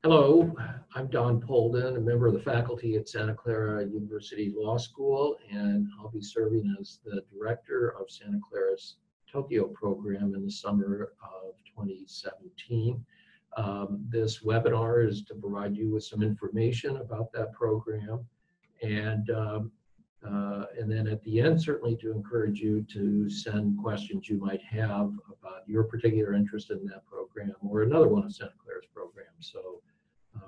Hello, I'm Don Polden, a member of the faculty at Santa Clara University Law School, and I'll be serving as the director of Santa Clara's Tokyo program in the summer of 2017. This webinar is to provide you with some information about that program, and then at the end, certainly to encourage you to send questions you might have about your particular interest in that program or another one of Santa Clara's programs. So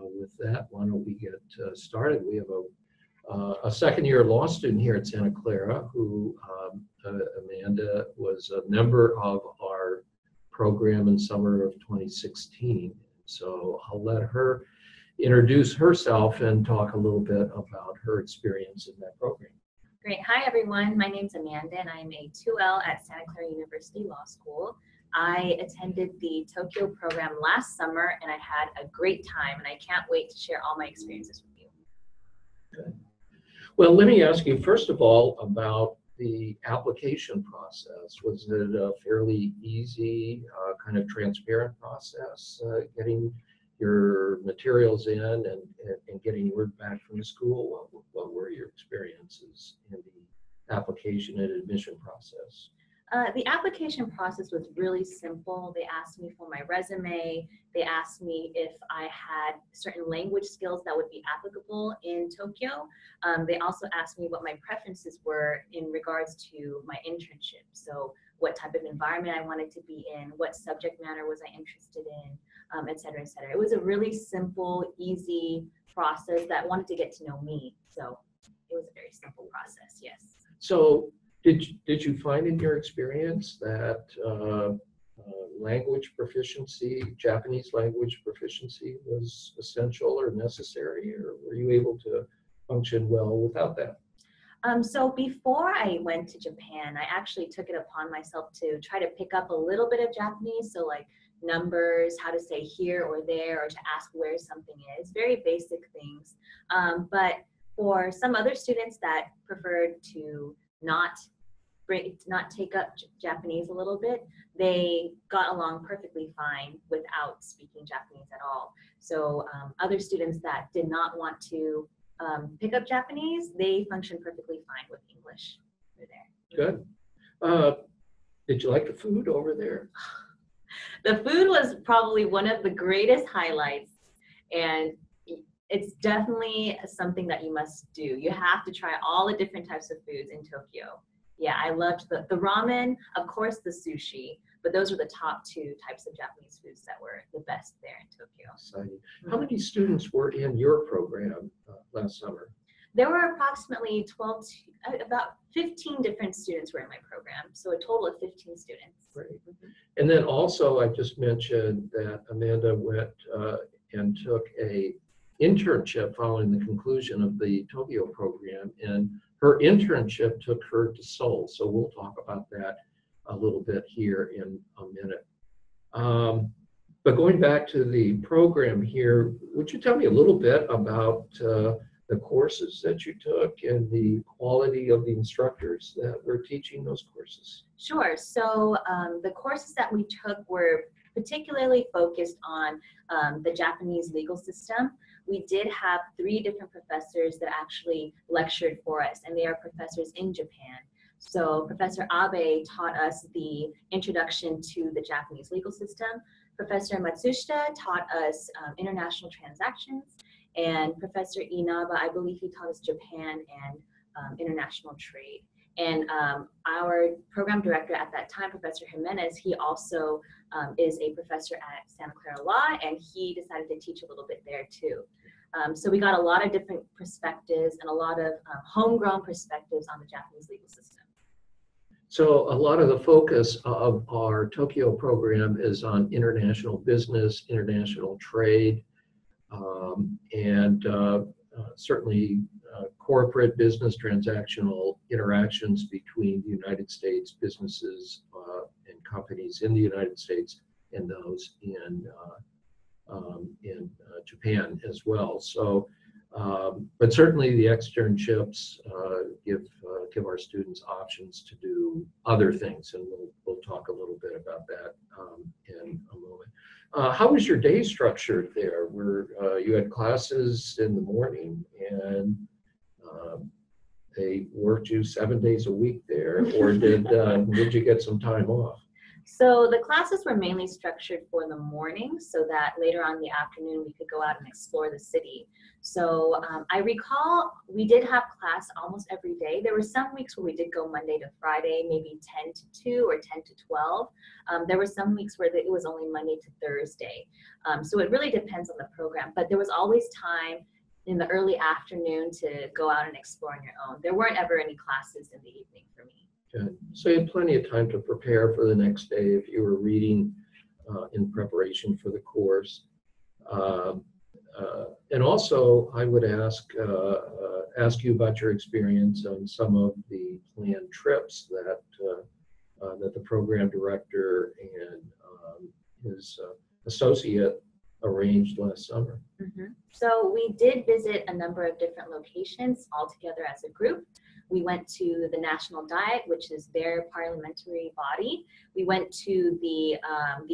with that, why don't we get started? We have a second-year law student here at Santa Clara who, Amanda, was a member of our program in summer of 2016. So I'll let her introduce herself and talk a little bit about her experience in that program. Great. Hi, everyone. My name's Amanda, and I'm a 2L at Santa Clara University Law School. I attended the Tokyo program last summer, and I had a great time, and I can't wait to share all my experiences with you. Good. Well, let me ask you, first of all, about the application process. Was it a fairly easy, kind of transparent process, getting your materials in and getting word back from the school? What were your experiences in the application and admission process? The application process was really simple. They asked me for my resume. They asked me if I had certain language skills that would be applicable in Tokyo. They also asked me what my preferences were in regards to my internship. So what type of environment I wanted to be in, what subject matter was I interested in, et cetera, et cetera. It was a really simple, easy process that wanted to get to know me. So it was a very simple process, yes. So did you find in your experience that language proficiency, Japanese language proficiency, was essential or necessary, or were you able to function well without that? So before I went to Japan, I actually took it upon myself to try to pick up a little bit of Japanese. So like numbers, how to say here or there, or to ask where something is, very basic things. But for some other students that preferred to not take up Japanese a little bit, they got along perfectly fine without speaking Japanese at all. So other students that did not want to pick up Japanese, they functioned perfectly fine with English over there. Good. Did you like the food over there? The food was probably one of the greatest highlights, and it's definitely something that you must do. You have to try all the different types of foods in Tokyo. Yeah, I loved the ramen, of course the sushi, but those were the top two types of Japanese foods that were the best there in Tokyo. Exciting. How many students were in your program last summer? There were approximately about 15 different students were in my program, so a total of 15 students. Great. And then also I just mentioned that Amanda went and took a internship following the conclusion of the Tokyo program, and her internship took her to Seoul. So we'll talk about that a little bit here in a minute. But going back to the program here, would you tell me a little bit about the courses that you took and the quality of the instructors that were teaching those courses? Sure. So the courses that we took were particularly focused on the Japanese legal system. We did have 3 different professors that actually lectured for us, and they are professors in Japan. So Professor Abe taught us the introduction to the Japanese legal system. Professor Matsushita taught us international transactions, and Professor Inaba, I believe he taught us Japan and international trade. And our program director at that time, Professor Jimenez, he also is a professor at Santa Clara Law, and he decided to teach a little bit there too. So we got a lot of different perspectives and a lot of homegrown perspectives on the Japanese legal system. So a lot of the focus of our Tokyo program is on international business, international trade, and certainly corporate business transactional interactions between the United States businesses and companies in the United States and those in Japan as well. So, but certainly the externships give our students options to do other things, and we'll talk a little bit about that in a moment. How was your day structured there? Where you had classes in the morning and they worked you 7 days a week there, or did you get some time off? So the classes were mainly structured for the morning so that later on in the afternoon we could go out and explore the city. So I recall we did have class almost every day. There were some weeks where we did go Monday to Friday, maybe 10 to 2 or 10 to 12. There were some weeks where it was only Monday to Thursday. So it really depends on the program, but there was always time in the early afternoon to go out and explore on your own. There weren't ever any classes in the evening for me. Good. So you had plenty of time to prepare for the next day if you were reading in preparation for the course. And also, I would ask you about your experience on some of the planned trips that the program director and his associate arranged last summer. Mm-hmm. So we did visit a number of different locations all together as a group. We went to the National Diet, which is their parliamentary body. We went to the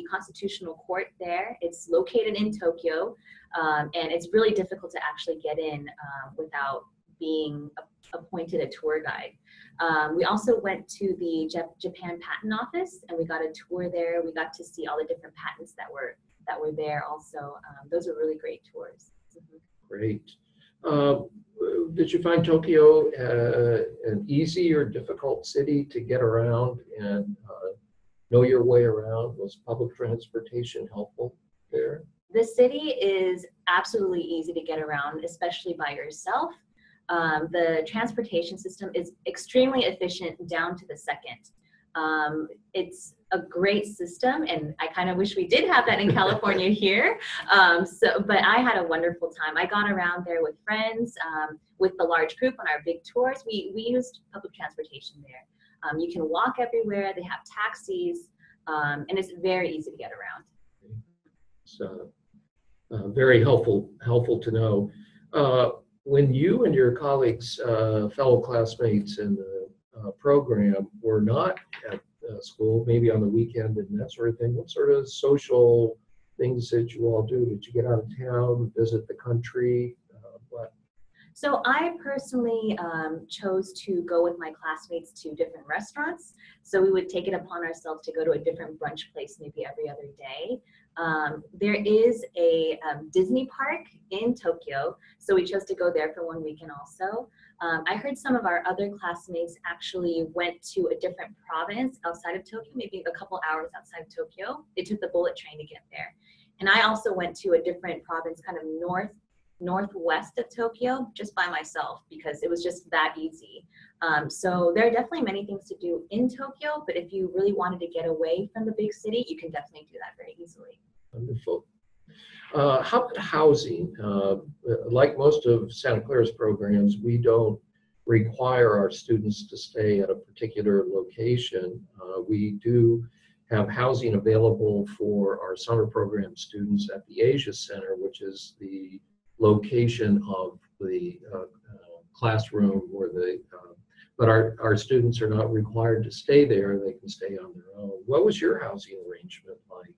Constitutional Court there. It's located in Tokyo, and it's really difficult to actually get in without being appointed a tour guide. We also went to the Japan Patent Office, and we got a tour there. We got to see all the different patents that were there also. Those are really great tours. Mm-hmm. Great. Did you find Tokyo an easy or difficult city to get around and know your way around? Was public transportation helpful there? The city is absolutely easy to get around, especially by yourself. The transportation system is extremely efficient down to the second. It's a great system, and I kind of wish we did have that in California here. But I had a wonderful time. I got around there with friends, with the large group on our big tours. We used public transportation there. You can walk everywhere. They have taxis, and it's very easy to get around. So very helpful to know. When you and your colleagues, fellow classmates in the program were not at school, maybe on the weekend and that sort of thing, what sort of social things did you all do? Did you get out of town, visit the country? What? So I personally chose to go with my classmates to different restaurants. So we would take it upon ourselves to go to a different brunch place maybe every other day. There is a Disney park in Tokyo, so we chose to go there for one weekend also. I heard some of our other classmates actually went to a different province outside of Tokyo, maybe a couple hours outside of Tokyo. They took the bullet train to get there. And I also went to a different province, kind of northwest of Tokyo, just by myself because it was just that easy. So there are definitely many things to do in Tokyo, but if you really wanted to get away from the big city, you can definitely do that very easily. Wonderful. How about housing? Like most of Santa Clara's programs, we don't require our students to stay at a particular location. We do have housing available for our summer program students at the Asia Center, which is the location of the classroom where but our students are not required to stay there. They can stay on their own. What was your housing arrangement like?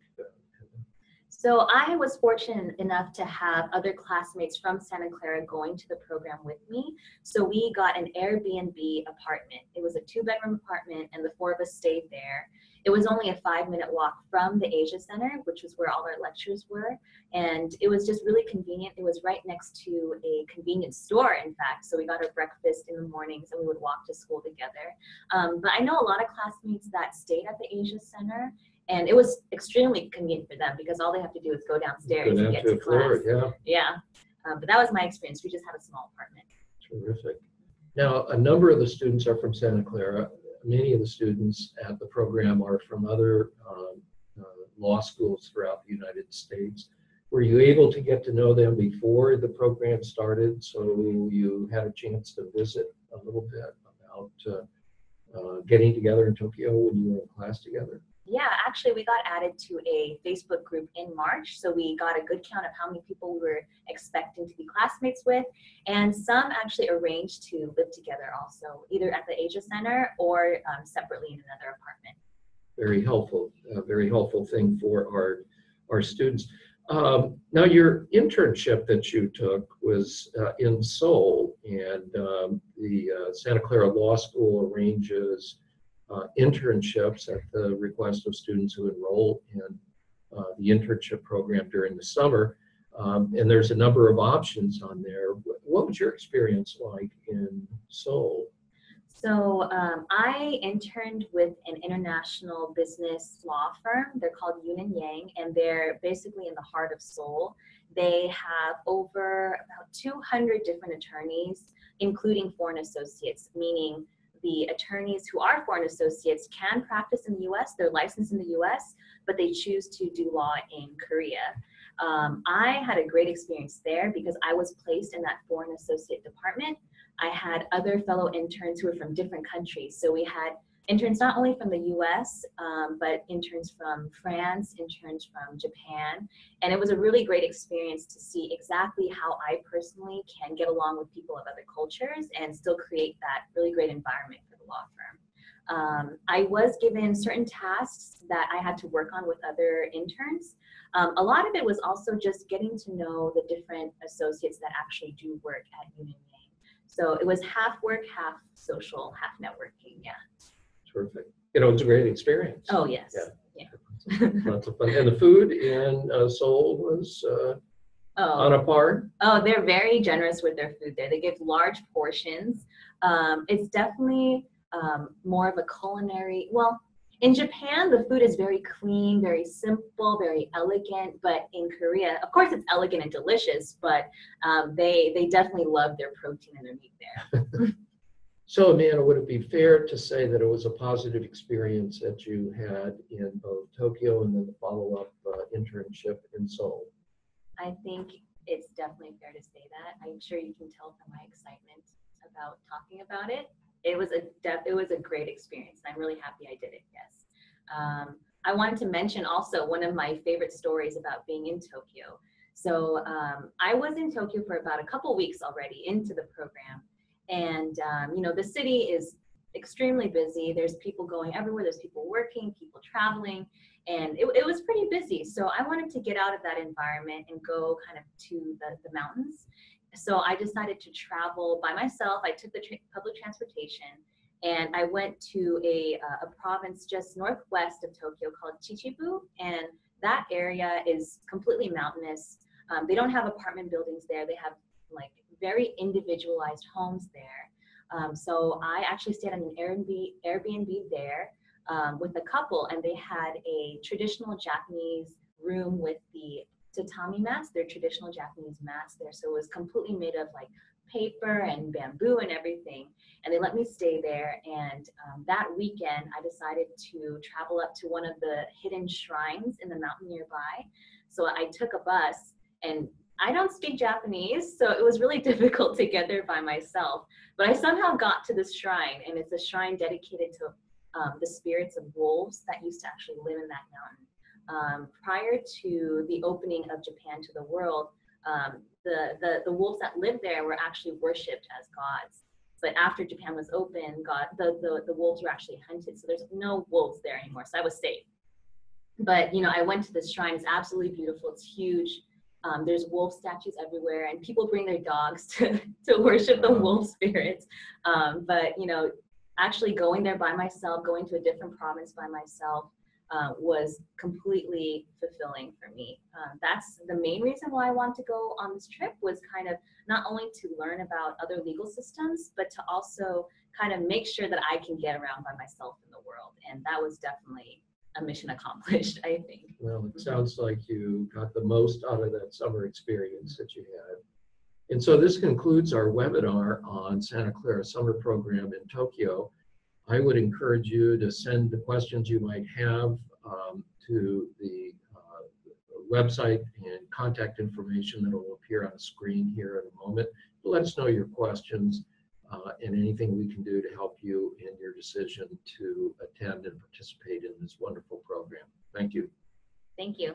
So I was fortunate enough to have other classmates from Santa Clara going to the program with me. So we got an Airbnb apartment. It was a 2-bedroom apartment, and the 4 of us stayed there. It was only a 5-minute walk from the Asia Center, which was where all our lectures were. And it was just really convenient. It was right next to a convenience store, in fact. So we got our breakfast in the mornings and we would walk to school together. But I know a lot of classmates that stayed at the Asia Center, and it was extremely convenient for them because all they have to do is go downstairs and get to class. Yeah. But that was my experience. We just had a small apartment. Terrific. Now, a number of the students are from Santa Clara. Many of the students at the program are from other law schools throughout the United States. Were you able to get to know them before the program started, so you had a chance to visit a little bit about getting together in Tokyo when you were in class together? Yeah, actually, we got added to a Facebook group in March, so we got a good count of how many people we were expecting to be classmates with, and some actually arranged to live together also, either at the Asia Center or separately in another apartment. Very helpful thing for our students. Now, your internship that you took was in Seoul, and the Santa Clara Law School arranges internships at the request of students who enroll in the internship program during the summer. And there's a number of options on there. What was your experience like in Seoul? So I interned with an international business law firm. They're called Yoon & Yang, and they're basically in the heart of Seoul. They have over about 200 different attorneys, including foreign associates, meaning the attorneys who are foreign associates can practice in the US, they're licensed in the US, but they choose to do law in Korea. I had a great experience there because I was placed in that foreign associate department. I had other fellow interns who were from different countries. So we had interns not only from the US, but interns from France, interns from Japan. And it was a really great experience to see exactly how I personally can get along with people of other cultures and still create that really great environment for the law firm. I was given certain tasks that I had to work on with other interns. A lot of it was also just getting to know the different associates that actually do work at Yoon & Yang. So it was half work, half social, half networking. Yeah. Terrific. You know, it was a great experience. Oh, yes. Yeah. Lots of fun. And the food in Seoul was on a par? Oh, they're very generous with their food there. They give large portions. It's definitely more of a culinary, well, in Japan, the food is very clean, very simple, very elegant, but in Korea, of course, it's elegant and delicious, but they definitely love their protein and their meat there. So, Amanda, would it be fair to say that it was a positive experience that you had in both Tokyo and then the follow-up internship in Seoul? I think it's definitely fair to say that. I'm sure you can tell from my excitement about talking about it. It was a great experience, and I'm really happy I did it, yes. I wanted to mention also one of my favorite stories about being in Tokyo. So I was in Tokyo for about a couple weeks already into the program, and you know, the city is extremely busy. There's people going everywhere, there's people working, people traveling, and it was pretty busy. So I wanted to get out of that environment and go kind of to the mountains. So I decided to travel by myself. I took the public transportation, and I went to a province just northwest of Tokyo called Chichibu, and that area is completely mountainous. They don't have apartment buildings there. They have like very individualized homes there. So I actually stayed on an Airbnb there with a couple, and they had a traditional Japanese room with the tatami mats, their traditional Japanese mats there. So it was completely made of like paper and bamboo and everything. And they let me stay there. And that weekend, I decided to travel up to one of the hidden shrines in the mountain nearby. So I took a bus, and I don't speak Japanese, so it was really difficult to get there by myself. But I somehow got to this shrine, and it's a shrine dedicated to the spirits of wolves that used to actually live in that mountain. Prior to the opening of Japan to the world, the wolves that lived there were actually worshipped as gods. But after Japan was open, the wolves were actually hunted. So there's no wolves there anymore. So I was safe. But you know, I went to this shrine. It's absolutely beautiful. It's huge. There's wolf statues everywhere, and people bring their dogs to worship the wolf spirits. But you know, actually going there by myself, going to a different province by myself, was completely fulfilling for me. That's the main reason why I wanted to go on this trip, was kind of not only to learn about other legal systems, but to also kind of make sure that I can get around by myself in the world. And that was definitely a mission accomplished, I think. Well, it sounds like you got the most out of that summer experience that you had. And so this concludes our webinar on Santa Clara Summer Program in Tokyo. I would encourage you to send the questions you might have to the website and contact information that will appear on the screen here in a moment. Let us know your questions and anything we can do to help you in your decision to attend and participate in this wonderful program. Thank you. Thank you.